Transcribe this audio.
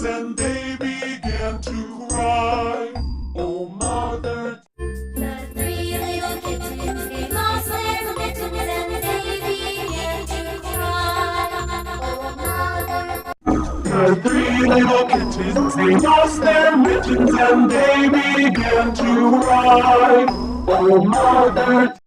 mittens and they began to cry. Oh, mother. The three little kittens, they lost their mittens and they began to cry. Oh, mother. The three little kittens, they lost their mittens and they began to cry. Oh, mother.